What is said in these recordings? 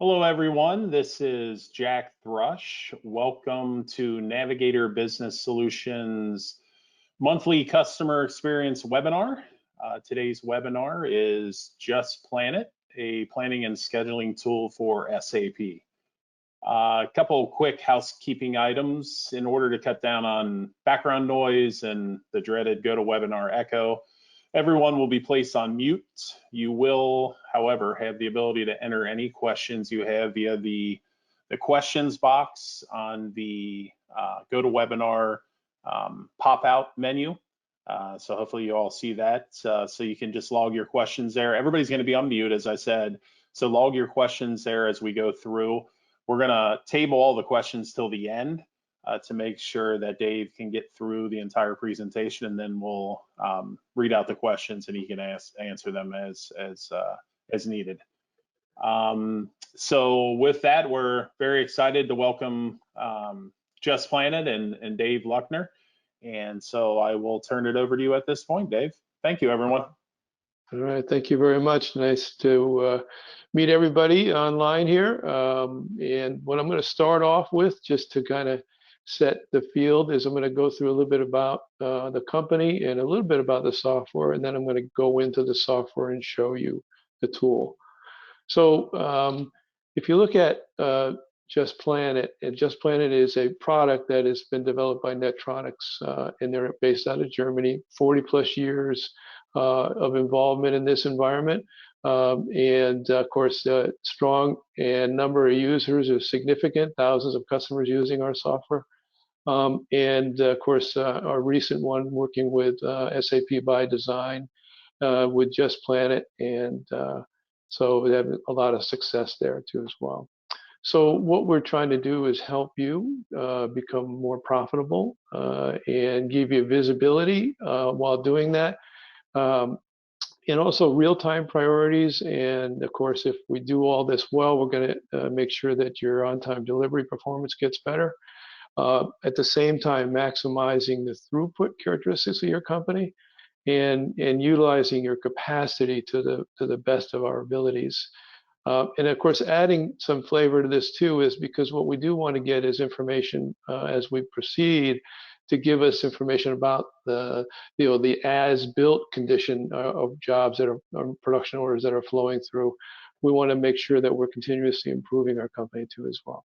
Hello, everyone. This is Jack Thrush. Welcome to Navigator Business Solutions monthly customer experience webinar. Today's webinar is Just Plan It, a planning and scheduling tool for SAP. A couple quick housekeeping items in order to cut down on background noise and the dreaded GoToWebinar echo. Everyone will be placed on mute. You will, however, have the ability to enter any questions you have via the questions box on the GoToWebinar pop-out menu. So hopefully you all see that. So you can just log your questions there. Everybody's going to be on mute, as I said. So log your questions there as we go through. We're going to table all the questions till the end to make sure that Dave can get through the entire presentation, and then we'll read out the questions and he can answer them as needed. So with that, we're very excited to welcome Just Plan It and Dave Luckner. And so I will turn it over to you at this point, Dave. Thank you, everyone. All right, thank you very much. Nice to meet everybody online here. And what I'm going to start off with, just to kind of set the field, is I'm going to go through a little bit about the company and a little bit about the software, and then I'm going to go into the software and show you the tool. So if you look at Just Plan It, and Just Plan It is a product that has been developed by Netronics, and they're based out of Germany. 40+ years of involvement in this environment, and of course, strong and number of users is significant. Thousands of customers using our software, and of course, our recent one working with SAP ByDesign with Just Plan It, and so we have a lot of success there too as well. So what we're trying to do is help you become more profitable and give you visibility while doing that. And also real-time priorities. And of course, if we do all this well, we're going to make sure that your on-time delivery performance gets better. At the same time, maximizing the throughput characteristics of your company and utilizing your capacity to the best of our abilities. And of course, adding some flavor to this too is because what we do want to get is information as we proceed, to give us information about the as-built condition of jobs that are production orders that are flowing through. We want to make sure that we're continuously improving our company too as well.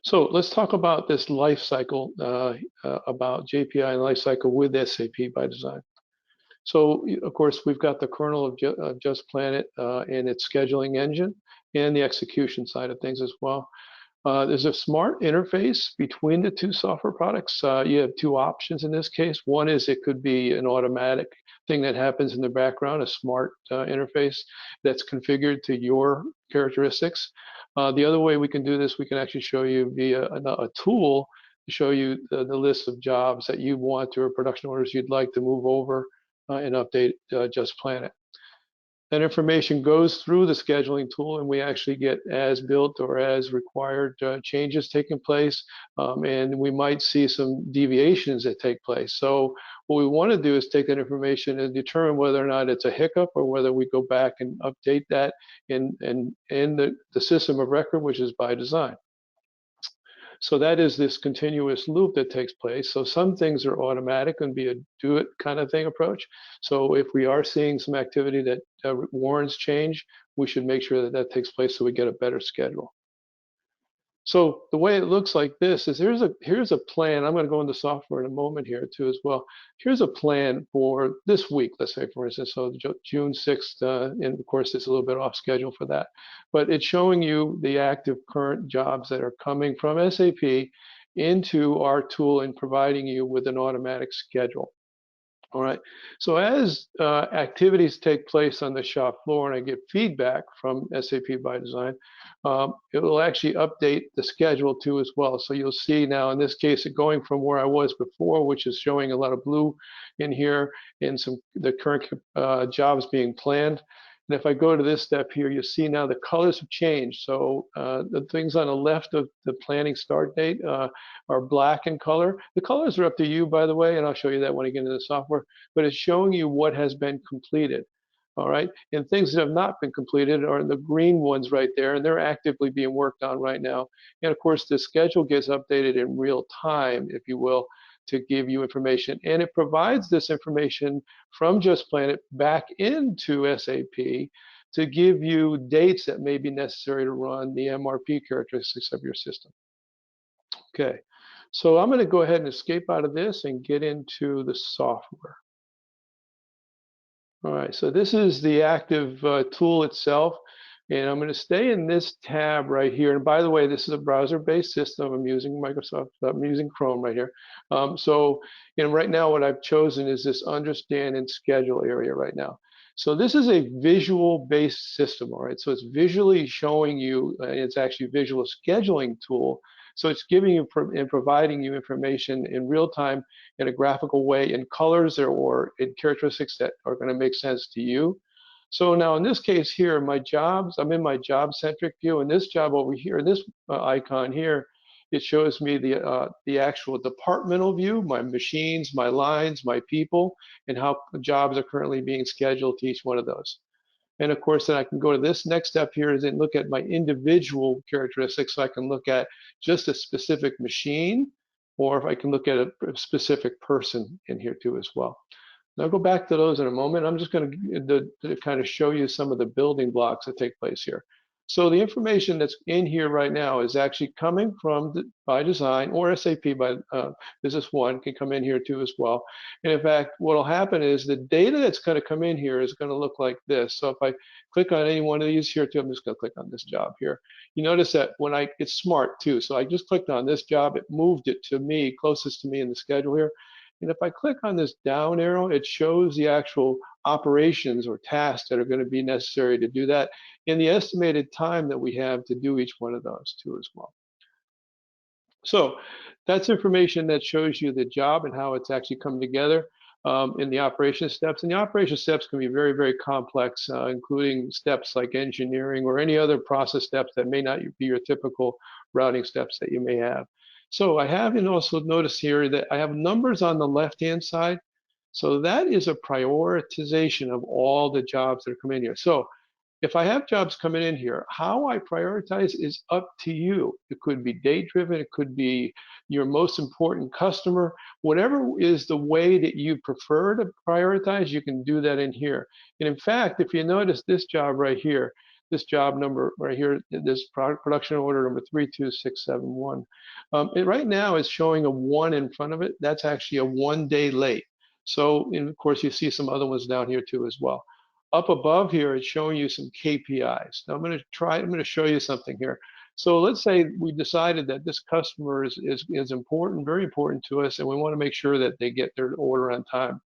So let's talk about this life cycle, about JPI and life cycle with SAP ByDesign. So of course, we've got the kernel of Just Plan It and its scheduling engine and the execution side of things as well. There's a smart interface between the two software products. You have two options in this case. One is it could be an automatic thing that happens in the background, a smart interface that's configured to your characteristics. The other way we can do this, we can actually show you via a tool to show you the list of jobs that you want, or production orders you'd like to move over and update Just Plan It. That information goes through the scheduling tool, and we actually get as built or as required changes taking place, and we might see some deviations that take place. So what we want to do is take that information and determine whether or not it's a hiccup, or whether we go back and update that in the system of record, which is ByDesign. So that is this continuous loop that takes place. So some things are automatic and be a do-it kind of thing approach. So if we are seeing some activity that warrants change, we should make sure that that takes place so we get a better schedule. So the way it looks like this is here's a plan. I'm going to go into software in a moment here too as well. Here's a plan for this week, let's say, for instance, so June 6th, and of course it's a little bit off schedule for that, but it's showing you the active current jobs that are coming from SAP into our tool and providing you with an automatic schedule. All right, so as activities take place on the shop floor and I get feedback from SAP ByDesign, it will actually update the schedule too as well. So you'll see now in this case, it going from where I was before, which is showing a lot of blue in here and the current jobs being planned. And if I go to this step here, you see now the colors have changed. So the things on the left of the planning start date are black in color. The colors are up to you, by the way, and I'll show you that when I get into the software, but it's showing you what has been completed. All right, and things that have not been completed are the green ones right there, and they're actively being worked on right now. And of course, the schedule gets updated in real time, if you will, to give you information. And it provides this information from Just Planet back into SAP to give you dates that may be necessary to run the MRP characteristics of your system. Okay, so I'm going to go ahead and escape out of this and get into the software. All right, so this is the active tool itself, and I'm going to stay in this tab right here. And by the way, this is a browser-based system. I'm using Microsoft, I'm using Chrome right here. So, right now what I've chosen is this understand and schedule area right now. So this is a visual-based system, all right? So it's visually showing you, it's actually a visual scheduling tool. So it's giving you and providing you information in real time in a graphical way in colors or in characteristics that are going to make sense to you. So now in this case here, my jobs, I'm in my job-centric view, and this job over here, this icon here, it shows me the actual departmental view, my machines, my lines, my people, and how jobs are currently being scheduled to each one of those. And of course, then I can go to this next step here is and look at my individual characteristics. So I can look at just a specific machine, or if I can look at a specific person in here too as well. Now I'll go back to those in a moment. I'm just going to kind of show you some of the building blocks that take place here. So the information that's in here right now is actually coming from ByDesign or SAP by Business One can come in here too as well. And in fact, what will happen is the data that's going to come in here is going to look like this. So if I click on any one of these here too, I'm just going to click on this job here. You notice that when it's smart too. So I just clicked on this job, it moved it to me, closest to me in the schedule here. And if I click on this down arrow, it shows the actual operations or tasks that are going to be necessary to do that and the estimated time that we have to do each one of those too as well. So that's information that shows you the job and how it's actually come together in the operation steps. And the operation steps can be very, very complex, including steps like engineering or any other process steps that may not be your typical routing steps that you may have. So I have, and also notice here that I have numbers on the left-hand side. So that is a prioritization of all the jobs that are coming in here. So if I have jobs coming in here, how I prioritize is up to you. It could be date-driven, it could be your most important customer. Whatever is the way that you prefer to prioritize, you can do that in here. And in fact, if you notice this job right here, this job number right here, this production order number 32671, it right now is showing a 1 in front of it. That's actually a 1 day late. So, and of course, you see some other ones down here too as well. Up above here, it's showing you some KPIs. Now I'm going to show you something here. So let's say we decided that this customer is important, very important to us, and we want to make sure that they get their order on time.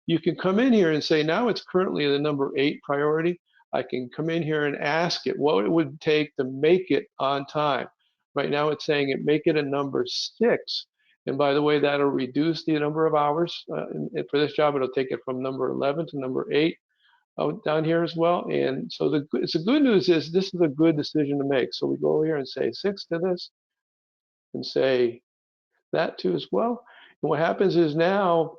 You can come in here and say, now it's currently the number 8 priority. I can come in here and ask it what it would take to make it on time. Right now it's saying make it a number 6. And by the way, that'll reduce the number of hours. And for this job, it'll take it from number 11 to number 8. Down here as well. And so the good news is this is a good decision to make. So we go over here and say 6 to this and say that too as well. And what happens is now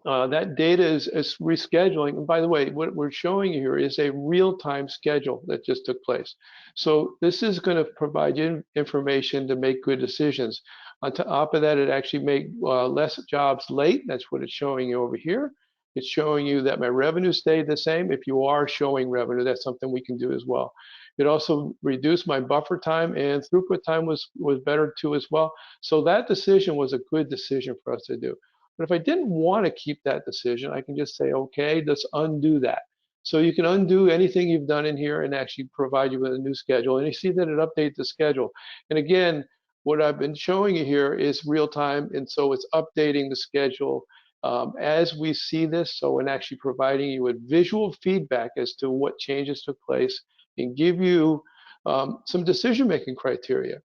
that data is rescheduling. And by the way, what we're showing you here is a real-time schedule that just took place. So this is going to provide you information to make good decisions. On top of that, it actually made less jobs late. That's what it's showing you over here. It's showing you that my revenue stayed the same. If you are showing revenue, that's something we can do as well. It also reduced my buffer time, and throughput time was better too as well. So that decision was a good decision for us to do. But if I didn't want to keep that decision, I can just say, okay, let's undo that. So you can undo anything you've done in here and actually provide you with a new schedule. And you see that it updates the schedule. And again, what I've been showing you here is real time, and so it's updating the schedule as we see this. So in actually providing you with visual feedback as to what changes took place and give you some decision-making criteria.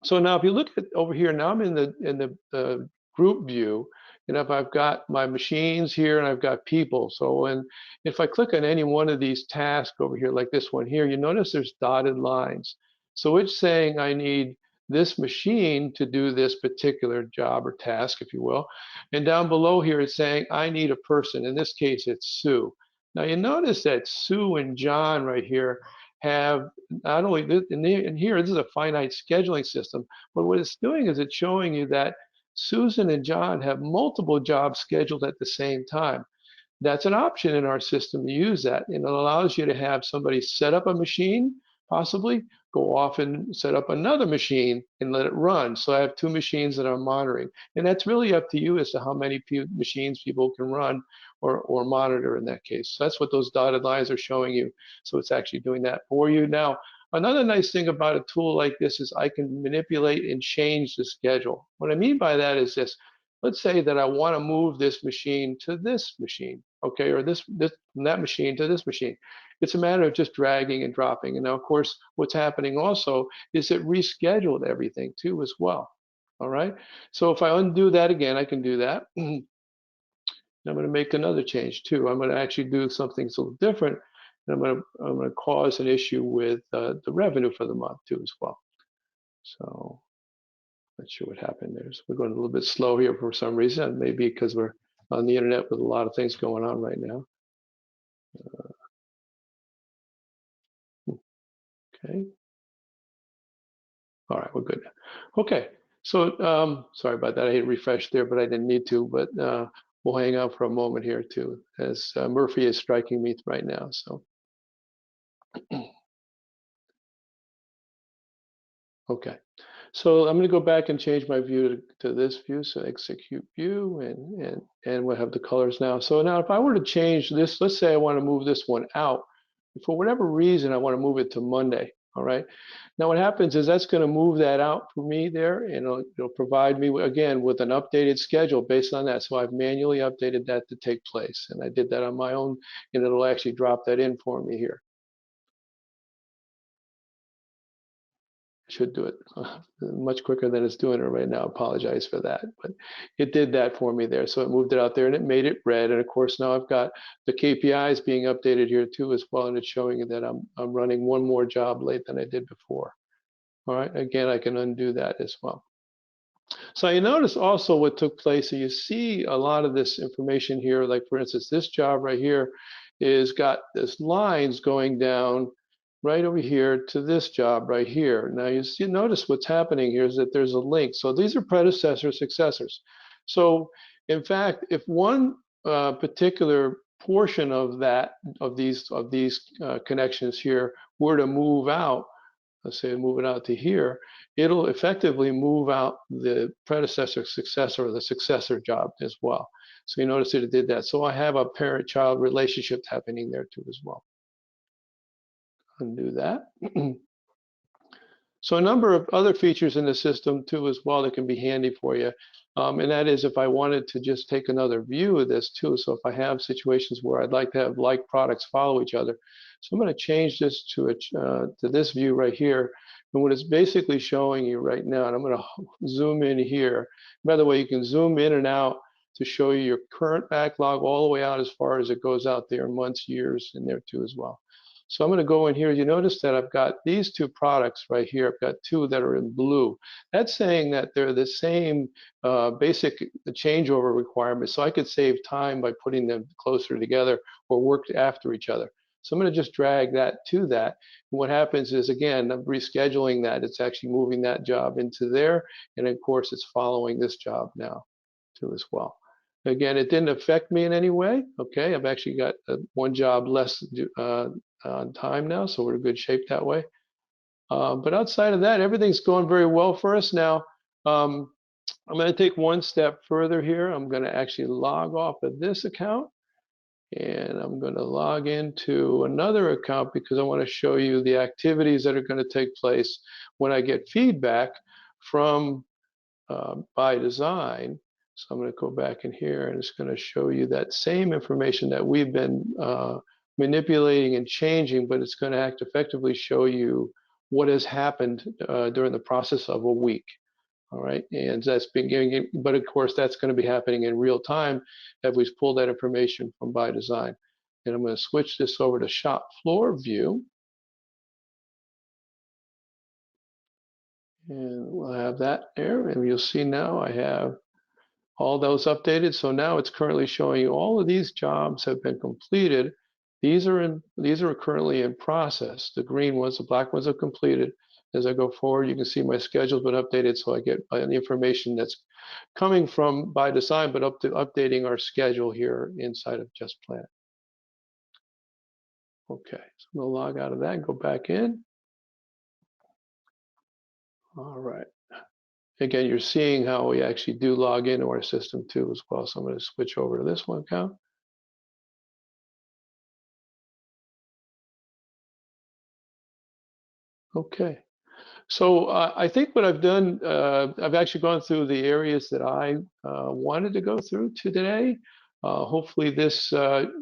So now if you look at over here, now I'm in the group view, and if I've got my machines here and I've got people. So if I click on any one of these tasks over here, like this one here, you notice there's dotted lines. So it's saying I need this machine to do this particular job or task, if you will. And down below here, it's saying I need a person. In this case, it's Sue. Now you notice that Sue and John right here have not only this, and here this is a finite scheduling system, but what it's doing is it's showing you that Susan and John have multiple jobs scheduled at the same time. That's an option in our system to use that, and it allows you to have somebody set up a machine, possibly go off and set up another machine and let it run. So I have two machines that I'm monitoring, and that's really up to you as to how many machines people can run or monitor in that case. So that's what those dotted lines are showing you. So it's actually doing that for you. Now, another nice thing about a tool like this is I can manipulate and change the schedule. What I mean by that is this. Let's say that I want to move this machine to this machine, okay, or this from that machine to this machine. It's a matter of just dragging and dropping. And now, of course, what's happening also is it rescheduled everything too as well. All right. So if I undo that again, I can do that. I'm going to make another change too. I'm going to actually do something a little different. And I'm going to cause an issue with the revenue for the month too as well. So not sure what happened there. So we're going a little bit slow here for some reason. Maybe because we're on the internet with a lot of things going on right now. Okay. All right, we're good. Okay. So sorry about that. I hit refresh there, but I didn't need to. But we'll hang out for a moment here too, as Murphy is striking me right now. So okay. So I'm going to go back and change my view to this view. So execute view, and we'll have the colors now. So now if I were to change this, let's say I want to move this one out. For whatever reason, I want to move it to Monday. All right. Now what happens is that's going to move that out for me there, and it'll provide me again with an updated schedule based on that. So I've manually updated that to take place, and I did that on my own, and it'll actually drop that in for me here. Should do it much quicker than it's doing it right now. Apologize for that, but it did that for me there. So it moved it out there and it made it red. And of course, now I've got the KPIs being updated here too as well, and it's showing that I'm running one more job late than I did before. All right, again, I can undo that as well. So you notice also what took place. So you see a lot of this information here, like for instance, this job right here is got this lines going down right over here to this job right here. Now you see, notice what's happening here is that there's a link. So these are predecessors, successors. So in fact, if one particular portion of these connections here were to move out, let's say move it out to here, it'll effectively move out the predecessor, successor, or the successor job as well. So you notice that it did that. So I have a parent-child relationship happening there too as well. Undo that. So a number of other features in the system too as well that can be handy for you. And that is if I wanted to just take another view of this too. So if I have situations where I'd like to have like products follow each other. So I'm going to change this to this view right here. And what it's basically showing you right now, and I'm going to zoom in here. By the way, you can zoom in and out to show you your current backlog all the way out as far as it goes out there, months, years in there too as well. So I'm going to go in here. You notice that I've got these two products right here. I've got two that are in blue. That's saying that they're the same basic changeover requirements. So I could save time by putting them closer together or work after each other. So I'm going to just drag that to that. And what happens is, again, I'm rescheduling that. It's actually moving that job into there. And of course, it's following this job now too as well. Again, it didn't affect me in any way. Okay, I've actually got one job less on time now, so we're in good shape that way. But outside of that, everything's going very well for us now. I'm going to take one step further here. I'm going to actually log off of this account, and I'm going to log into another account because I want to show you the activities that are going to take place when I get feedback from ByDesign. So I'm going to go back in here, and it's going to show you that same information that we've been manipulating and changing, but it's going to effectively show you what has happened during the process of a week. All right, and that's been giving, but of course that's going to be happening in real time as we pull that information from ByDesign. And I'm going to switch this over to shop floor view, and we'll have that there. And you'll see now I have all those updated. So now it's currently showing you all of these jobs have been completed These are currently in process. The green ones, the black ones are completed. As I go forward, you can see my schedule's been updated, so I get the information that's coming from ByDesign, but updating our schedule here inside of Just Plan. Okay, so I'm gonna log out of that and go back in. All right. Again, you're seeing how we actually do log into our system too as well. So I'm going to switch over to this one account. Okay. So I think what I've done, I've actually gone through the areas that I wanted to go through today. Hopefully this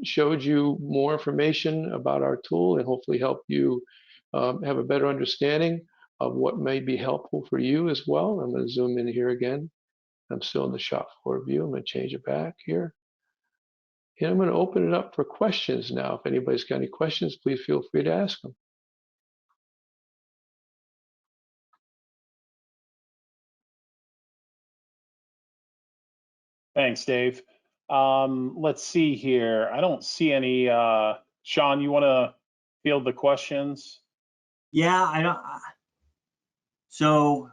showed you more information about our tool and hopefully help you have a better understanding of what may be helpful for you as well. I'm going to zoom in here again. I'm still in the shop floor view. I'm going to change it back here. And I'm going to open it up for questions now. If anybody's got any questions, please feel free to ask them. Thanks, Dave. Let's see here. I don't see any. Sean, you want to field the questions? Yeah, I don't. So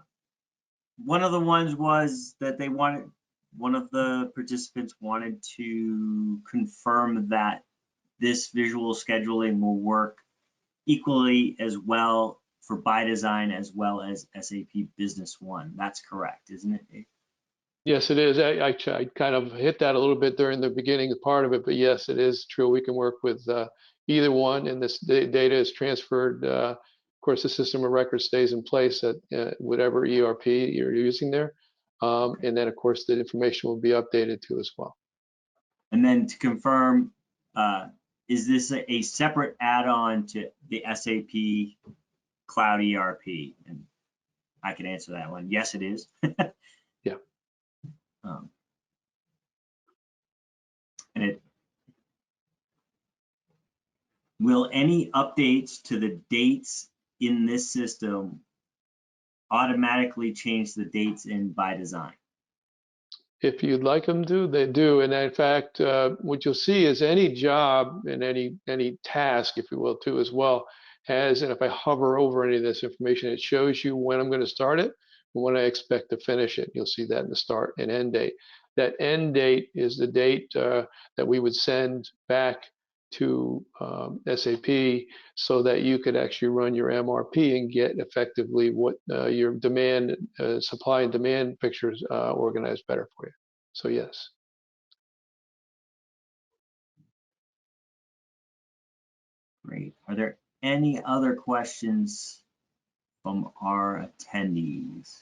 one of the ones was that they wanted, one of the participants wanted to confirm that this visual scheduling will work equally as well for ByDesign as well as SAP Business One. That's correct, isn't it? Yes, it is. I kind of hit that a little bit during the beginning part of it, but yes, it is true. We can work with either one, and this data is transferred. Of course, the system of record stays in place at whatever ERP you're using there. And then, of course, the information will be updated too as well. And then to confirm, is this a separate add-on to the SAP Cloud ERP? And I can answer that one. Yes, it is. Yeah. And it will any updates to the dates in this system automatically change the dates in ByDesign? If you'd like them to, they do. And in fact, what you'll see is any job and any task, if you will, too, as well, has, and if I hover over any of this information, it shows you when I'm going to start it and when I expect to finish it. You'll see that in the start and end date. That end date is the date that we would send back to SAP so that you could actually run your MRP and get effectively what your demand, supply and demand pictures organized better for you. So yes. Great. Are there any other questions from our attendees?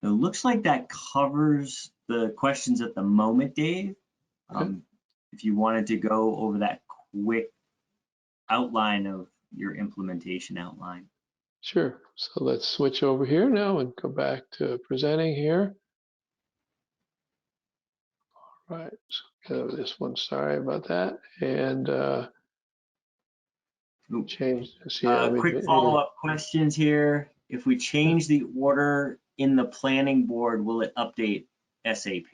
It looks like that covers the questions at the moment, Dave. Okay. If you wanted to go over that quick outline of your implementation outline. Sure. So let's switch over here now and go back to presenting here. All right. So go to this one. Sorry about that. And change this here. Quick follow-up questions here. If we change the order in the planning board, will it update SAP?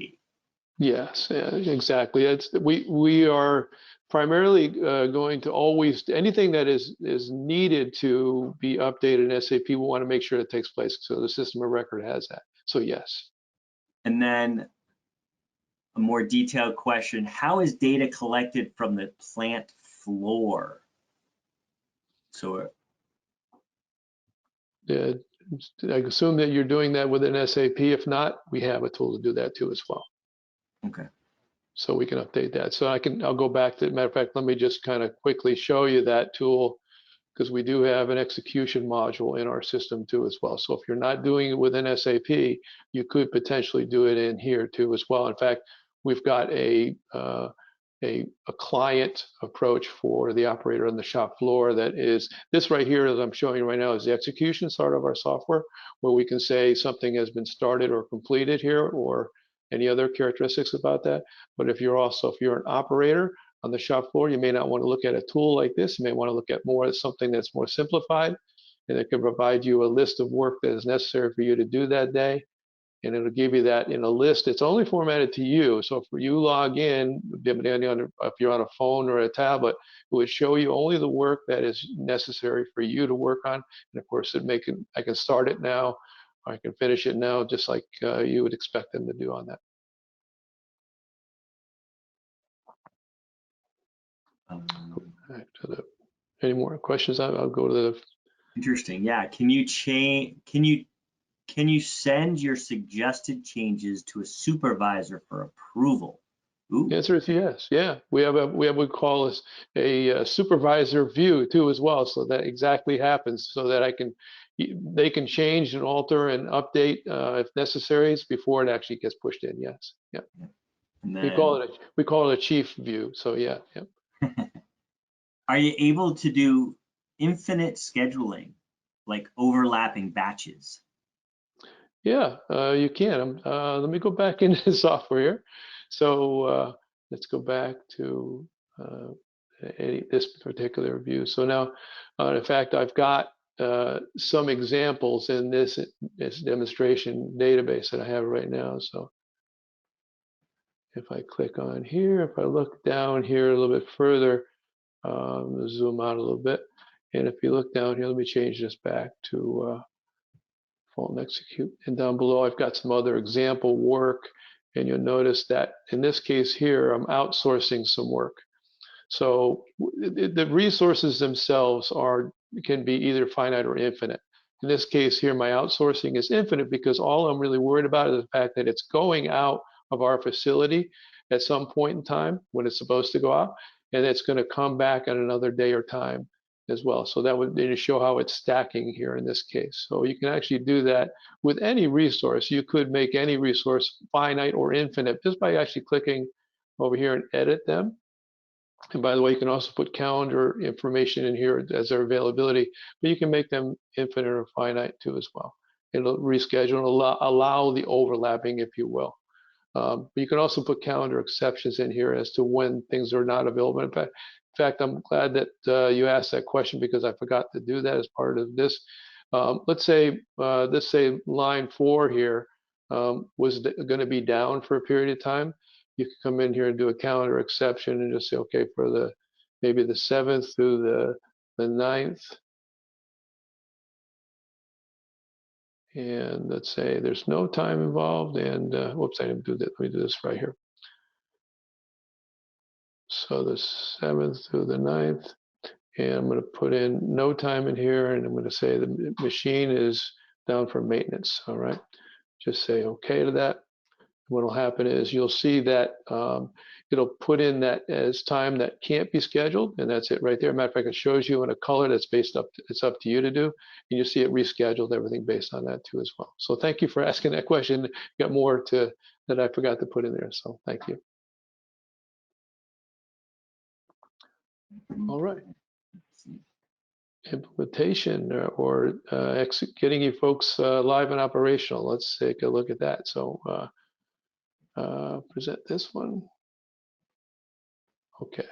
Yes, yeah, exactly. We are primarily going to always, anything that is needed to be updated in SAP, we want to make sure it takes place. So the system of record has that. So yes. And then a more detailed question, how is data collected from the plant floor? So I assume that you're doing that within SAP. If not, we have a tool to do that too as well. okay. So we can update that. So I'll go back to, matter of fact, let me just kind of quickly show you that tool, because we do have an execution module in our system too as well. So if you're not doing it within SAP, you could potentially do it in here too as well. In fact, we've got a client approach for the operator on the shop floor that is, this right here as I'm showing you right now is the execution side of our software, where we can say something has been started or completed here or any other characteristics about that. But if you're an operator on the shop floor, you may not want to look at a tool like this. You may want to look at more as something that's more simplified, and it can provide you a list of work that is necessary for you to do that day. and it'll give you that in a list. It's only formatted to you. So if you log in, depending on if you're on a phone or a tablet, it would show you only the work that is necessary for you to work on. And of course, I can start it now, or I can finish it now, just like you would expect them to do on that. Back to the, any more questions? I'll go to the. Interesting. Yeah. Can you change? Can you send your suggested changes to a supervisor for approval? Ooh. The answer is yes. Yeah, we have what we call a supervisor view too as well. So that exactly happens, so that they can change and alter and update if necessary before it actually gets pushed in. Yes. Yeah. And then, we call it a chief view. So yeah. Yeah. Are you able to do infinite scheduling, like overlapping batches? Yeah, you can. Let me go back into the software here. So let's go back to this particular view. So now, in fact, I've got some examples in this demonstration database that I have right now. So if I click on here, if I look down here a little bit further, zoom out a little bit. And if you look down here, let me change this back to Fault and execute. And down below, I've got some other example work. And you'll notice that in this case here, I'm outsourcing some work. So the resources themselves can be either finite or infinite. In this case here, my outsourcing is infinite because all I'm really worried about is the fact that it's going out of our facility at some point in time when it's supposed to go out, and it's going to come back on another day or time as well. So that would show how it's stacking here in this case. So you can actually do that with any resource. You could make any resource finite or infinite just by actually clicking over here and edit them. And by the way, you can also put calendar information in here as their availability, but you can make them infinite or finite too as well. It'll reschedule and allow the overlapping, if you will. But you can also put calendar exceptions in here as to when things are not available. In fact, I'm glad that you asked that question because I forgot to do that as part of this. Let's say line 4 here was going to be down for a period of time. You can come in here and do a calendar exception and just say, okay, for maybe the 7th through the 9th. And let's say there's no time involved, and whoops, I didn't do that. Let me do this right here. So the 7th through the 9th, and I'm going to put in no time in here, and I'm going to say the machine is down for maintenance. All right, just say okay to that. What will happen is you'll see that it'll put in that as time that can't be scheduled, and that's it right there. Matter of fact, it shows you in a color that's it's up to you to do, and you see it rescheduled everything based on that too as well. So thank you for asking that question. You got more that I forgot to put in there, so thank you. All right. Implementation or getting you folks live and operational. Let's take a look at that. So present this one. Okay.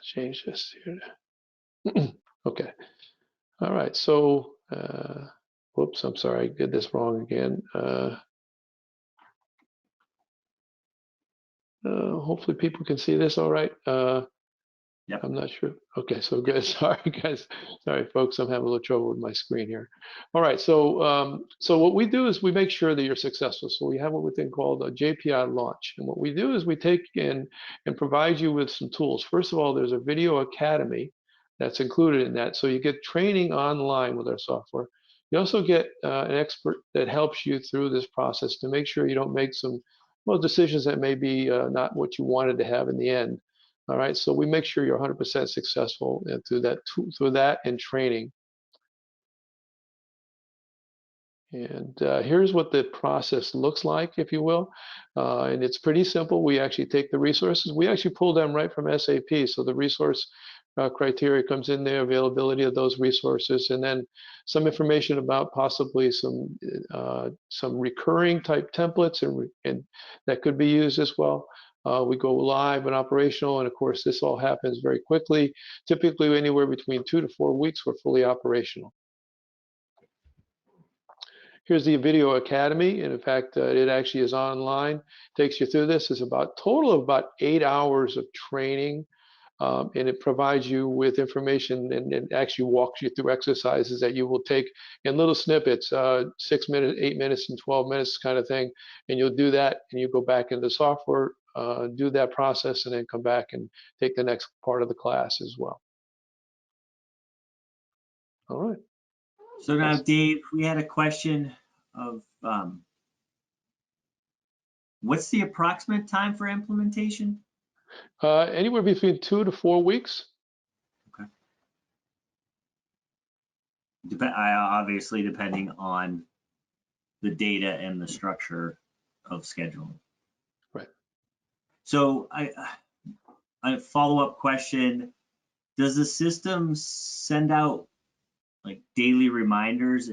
Change this here. Okay. All right. So, whoops, I'm sorry, I did this wrong again. Hopefully people can see this all right. Yep. I'm not sure. Okay, so good. Sorry, guys. Sorry, folks. I'm having a little trouble with my screen here. All right. So, so what we do is we make sure that you're successful. So we have what we think called a JPI launch, and what we do is we take in and provide you with some tools. First of all, there's a video academy that's included in that, so you get training online with our software. You also get an expert that helps you through this process to make sure you don't make some decisions that may be not what you wanted to have in the end. All right, so we make sure you're 100% successful through that and training. And here's what the process looks like, if you will. And it's pretty simple. We actually take the resources. We actually pull them right from SAP. So the resource criteria comes in there, availability of those resources, and then some information about possibly some recurring type templates and that could be used as well. We go live and operational, and of course, this all happens very quickly. Typically, anywhere between 2 to 4 weeks, we're fully operational. here's the Video Academy. And in fact, it actually is online, takes you through this. It's about total of about 8 hours of training. And it provides you with information and actually walks you through exercises that you will take in little snippets, 6 minutes, 8 minutes, and 12 minutes kind of thing. And you'll do that, and you go back into the software, do that process, and then come back and take the next part of the class as well. All right. So now, Dave, we had a question of what's the approximate time for implementation? Anywhere between 2 to 4 weeks. Okay. Obviously, depending on the data and the structure of scheduling. Right. So a follow-up question, does the system send out like daily reminders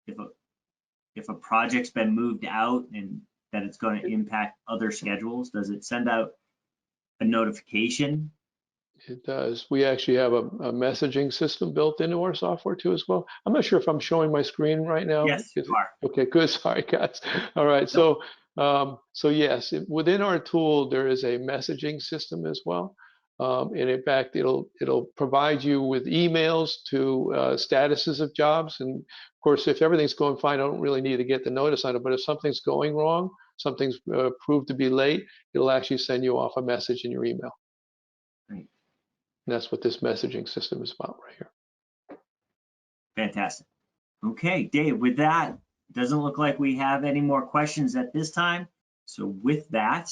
if a project's been moved out and that it's going to impact other schedules? Does it send out a notification? It does. We actually have a messaging system built into our software too as well. I'm not sure if I'm showing my screen right now. Yes, you are. Okay, good. Sorry, guys. All right. So yes, within our tool there is a messaging system as well. And in fact, it'll provide you with emails to statuses of jobs. And of course, if everything's going fine, I don't really need to get the notice on it. But if something's going wrong, something's proved to be late, it'll actually send you off a message in your email. Great. And that's what this messaging system is about right here. Fantastic. Okay, Dave, with that, doesn't look like we have any more questions at this time. So with that,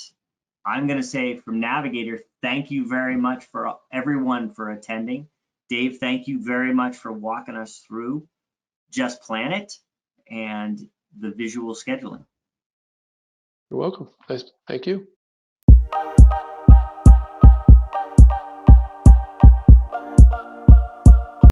I'm going to say from Navigator, thank you very much for everyone for attending. Dave, thank you very much for walking us through Just Planet and the visual scheduling. You're welcome. Thank you.